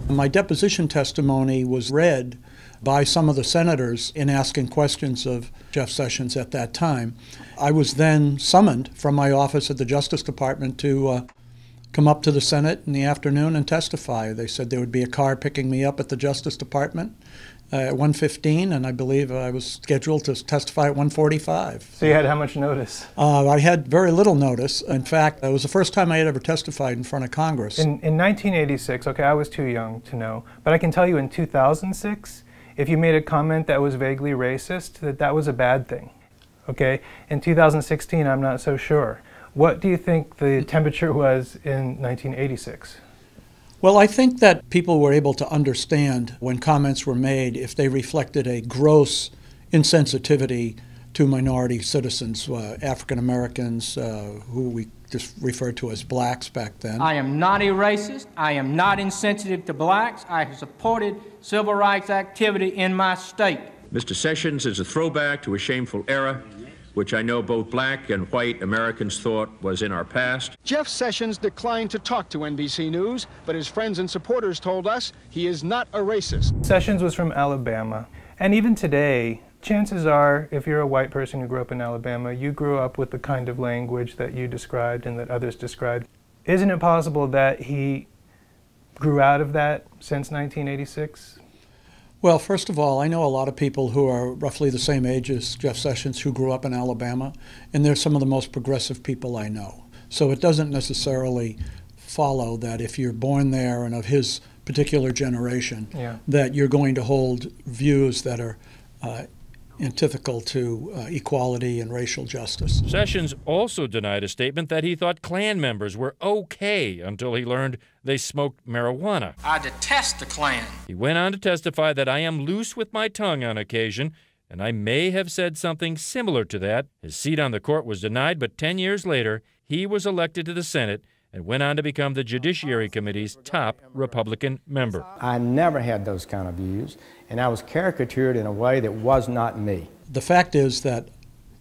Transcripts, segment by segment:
My deposition testimony was read by some of the senators in asking questions of Jeff Sessions at that time. I was then summoned from my office at the Justice Department to come up to the Senate in the afternoon and testify. They said there would be a car picking me up at the Justice Department at 1:15, and I believe I was scheduled to testify at 1:45. So you had how much notice? I had very little notice. In fact, it was the first time I had ever testified in front of Congress. In 1986, okay, I was too young to know, but I can tell you in 2006, if you made a comment that was vaguely racist, that was a bad thing. Okay? In 2016, I'm not so sure. What do you think the temperature was in 1986? Well, I think that people were able to understand when comments were made if they reflected a gross insensitivity to minority citizens, African Americans, who we just referred to as blacks back then. I am not a racist. I am not insensitive to blacks. I have supported civil rights activity in my state. Mr. Sessions is a throwback to a shameful era, which I know both black and white Americans thought was in our past. Jeff Sessions declined to talk to NBC News, but his friends and supporters told us he is not a racist. Sessions was from Alabama, and even today, chances are, if you're a white person who grew up in Alabama, you grew up with the kind of language that you described and that others described. Isn't it possible that he grew out of that since 1986? Well, first of all, I know a lot of people who are roughly the same age as Jeff Sessions who grew up in Alabama, and they're some of the most progressive people I know. So it doesn't necessarily follow that if you're born there and of his particular generation, that you're going to hold views that are antithetical to equality and racial justice. Sessions also denied a statement that he thought Klan members were okay until he learned they smoked marijuana. I detest the Klan. He went on to testify that I am loose with my tongue on occasion, and I may have said something similar to that. His seat on the court was denied, but 10 years later, he was elected to the Senate and went on to become the Judiciary Committee's top Republican member. I never had those kind of views, and I was caricatured in a way that was not me. The fact is that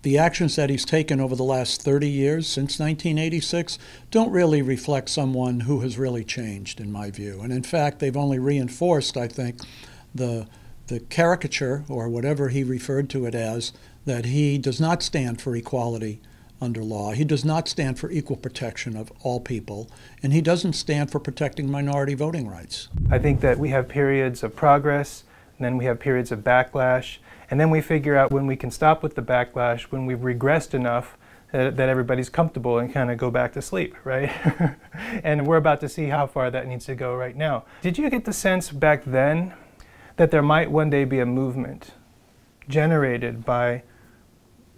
the actions that he's taken over the last 30 years, since 1986, don't really reflect someone who has really changed, in my view. And in fact, they've only reinforced, I think, the caricature, or whatever he referred to it as, that he does not stand for equality under law. He does not stand for equal protection of all people, and he doesn't stand for protecting minority voting rights. I think that we have periods of progress, and then we have periods of backlash, and then we figure out when we can stop with the backlash, when we've regressed enough that everybody's comfortable and kind of go back to sleep, right? And we're about to see how far that needs to go right now. Did you get the sense back then that there might one day be a movement generated by,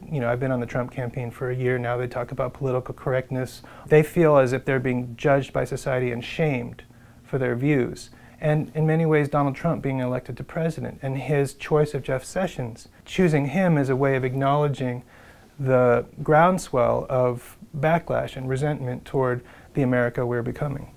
you know, I've been on the Trump campaign for a year now. They talk about political correctness. They feel as if they're being judged by society and shamed for their views. And in many ways, Donald Trump being elected to president and his choice of Jeff Sessions, choosing him as a way of acknowledging the groundswell of backlash and resentment toward the America we're becoming.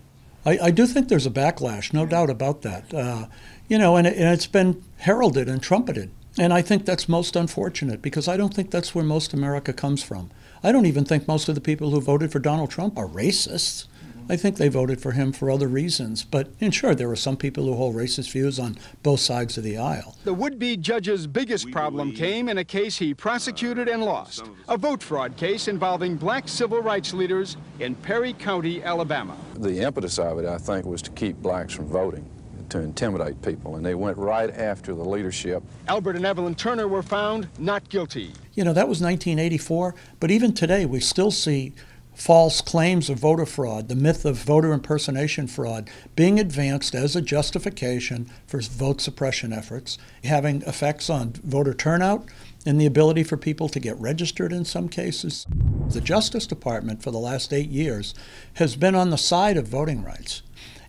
I do think there's a backlash, no doubt about that. You know, and it's been heralded and trumpeted. And I think that's most unfortunate, because I don't think that's where most America comes from. I don't even think most of the people who voted for Donald Trump are racists. I think they voted for him for other reasons. But, and sure, there are some people who hold racist views on both sides of the aisle. The would-be judge's biggest problem came in a case he prosecuted and lost, a vote fraud case involving black civil rights leaders in Perry County, Alabama. The impetus of it, I think, was to keep blacks from voting, to intimidate people, and they went right after the leadership. Albert and Evelyn Turner were found not guilty. You know, that was 1984, but even today we still see false claims of voter fraud, the myth of voter impersonation fraud, being advanced as a justification for vote suppression efforts, having effects on voter turnout and the ability for people to get registered in some cases. The Justice Department for the last 8 years has been on the side of voting rights.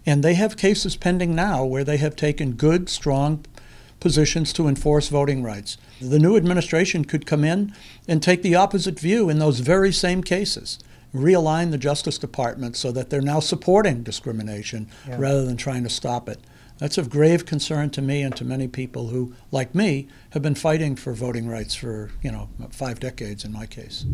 And they have cases pending now where they have taken good, strong positions to enforce voting rights. The new administration could come in and take the opposite view in those very same cases, realign the Justice Department so that they're now supporting discrimination rather than trying to stop it. That's of grave concern to me and to many people who, like me, have been fighting for voting rights for, 5 decades in my case.